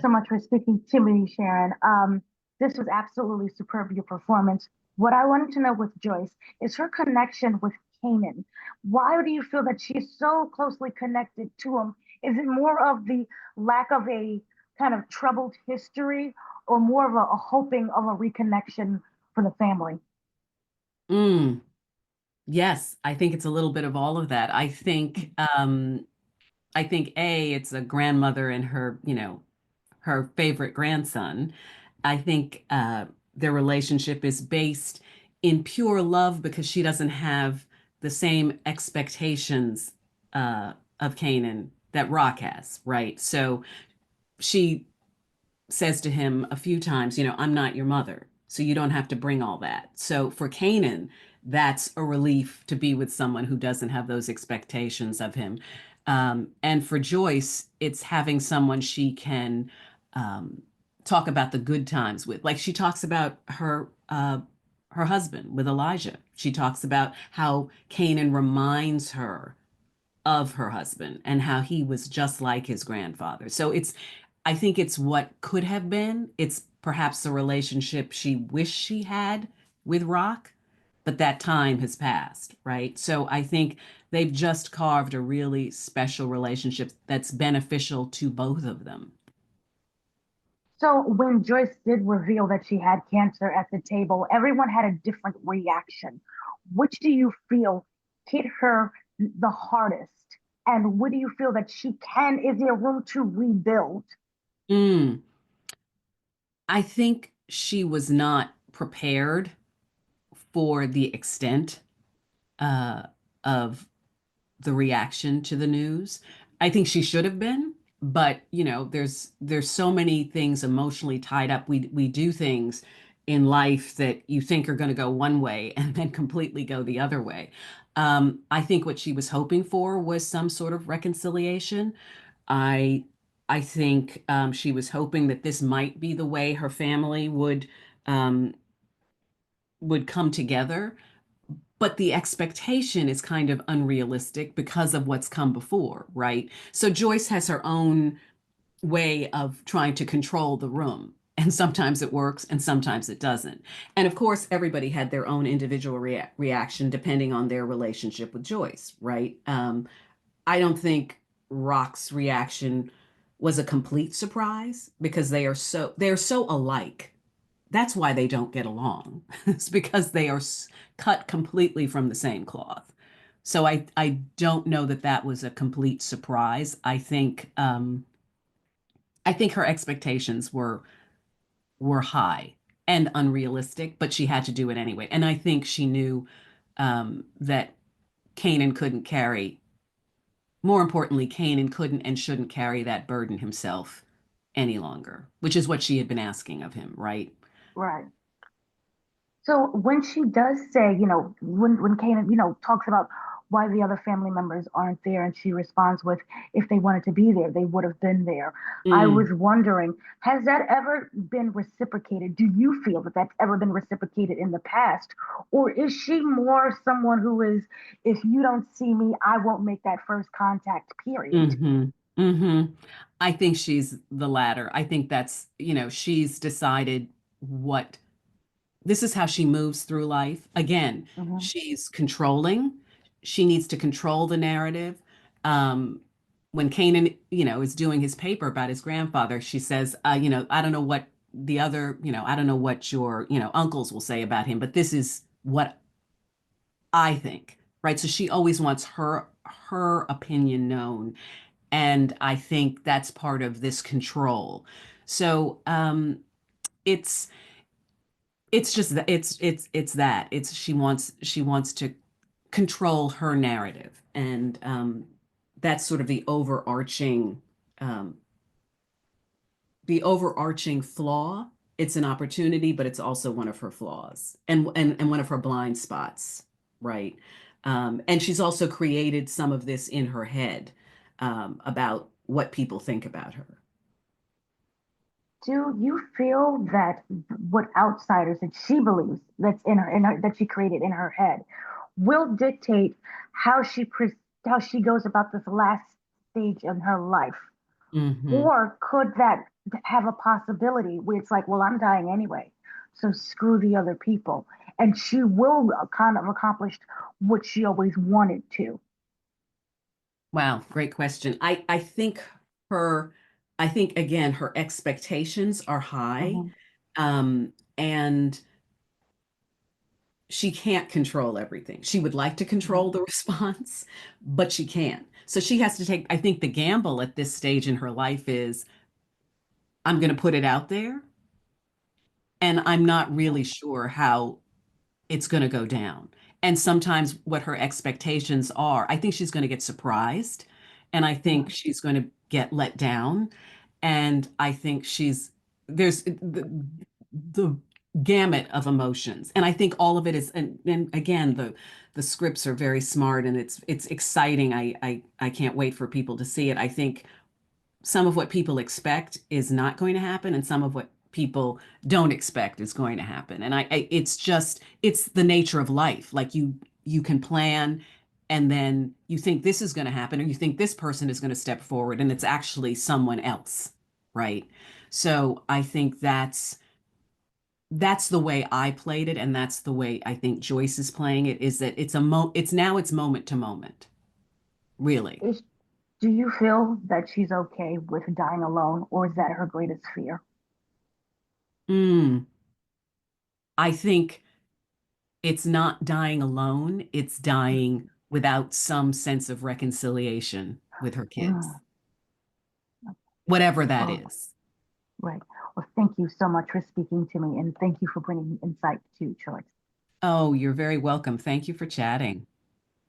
So much for speaking to me, Sharon. This was absolutely superb, your performance. What I wanted to know with Joyce is her connection with Kanan. Why do you feel that she's so closely connected to him? Is it more of the lack of a kind of troubled history or more of a hoping of a reconnection for the family? Mm, yes, I think it's a little bit of all of that. I think it's a grandmother and her, her favorite grandson. I think their relationship is based in pure love because she doesn't have the same expectations of Kanan that Rock has, right? So she says to him a few times, I'm not your mother, so you don't have to bring all that. So for Kanan, that's a relief to be with someone who doesn't have those expectations of him. And for Joyce, it's having someone she can um, talk about the good times with. Like she talks about her husband with Elijah. She talks about how Kanan reminds her of her husband and how he was just like his grandfather. So I think it's what could have been. It's perhaps a relationship she wished she had with Rock, but that time has passed, right? So I think they've just carved a really special relationship that's beneficial to both of them. So when Joyce did reveal that she had cancer at the table, everyone had a different reaction. Which do you feel hit her the hardest? And what do you feel that is there room to rebuild? Mm. I think she was not prepared for the extent uh, of the reaction to the news. I think she should have been, but there's so many things emotionally tied up. We do things in life that you think are going to go one way and then completely go the other way. I think what she was hoping for was some sort of reconciliation. I I think she was hoping that this might be the way her family um, would come together, but the expectation is kind of unrealistic because of what's come before, right? So Joyce has her own way of trying to control the room. And sometimes it works and sometimes it doesn't. And of course, everybody had their own individual reaction depending on their relationship with Joyce, right? I don't think Rock's reaction was a complete surprise because they're so alike. That's why they don't get along. It's because they are cut completely from the same cloth. So I don't know that that was a complete surprise. I think her expectations were high and unrealistic, but she had to do it anyway. And I think she knew that Kanan couldn't carry. More importantly, Kanan couldn't and shouldn't carry that burden himself any longer, which is what she had been asking of him, right? Right. So when she does say, when Kanan, talks about why the other family members aren't there, and she responds with, if they wanted to be there, they would have been there. I Mm. was wondering, has that ever been reciprocated? Do you feel that that's ever been reciprocated in the past? Or is she more someone who is, if you don't see me, I won't make that first contact, period? Mm-hmm. Mm-hmm. I think she's the latter. I think she's decided what this is how she moves through life. Again, Hmm. she's controlling. She needs to control the narrative. Um, when Kanan, is doing his paper about his grandfather, she says, I don't know what I don't know what your, uncles will say about him, but this is what I think, right? So she always wants her opinion known, and I think that's part of this control. So it's it's just that it's that it's she wants to control her narrative, and that's sort of um, the overarching flaw. It's an opportunity, but it's also one of her flaws and one of her blind spots, right? And she's also created some of this in her head about what people think about her. Do you feel that what outsiders that she believes that she created in her head will dictate how how she goes about this last stage in her life? Hmm. Or could that have a possibility where it's like, well, I'm dying anyway, so screw the other people. And she will kind of accomplish what she always wanted to. Wow, great question. I think her, I think again, her expectations are high, Mhm. and she can't control everything. She would like to Mhm. control the response, but she can't. So she has to take, I think the gamble at this stage in her life is I'm going to put it out there, and I'm not really sure how it's going to go down. And sometimes what her expectations are, I think she's going to get surprised, and I think Mhm. she's going to get let down. And I think there's the gamut of emotions. And I think all of it is, and again, the scripts are very smart, and it's exciting. I can't wait for people to see it. I think some of what people expect is not going to happen, and some of what people don't expect is going to happen. And it's just, it's the nature of life. Like you can plan, and then you think this is going to happen, or you think this person is going to step forward, and it's actually someone else, right? So I think that's the way I played it, and that's the way I think Joyce is playing it, is that it's moment to moment, really. Is, do you feel that she's okay with dying alone, or is that her greatest fear? Mm, I think it's not dying alone, it's dying without some sense of reconciliation with her kids, Mm. whatever that Well, is. right. Well, thank you so much for speaking to me, and thank you for bringing insight to choice. Oh, you're very welcome. Thank you for chatting.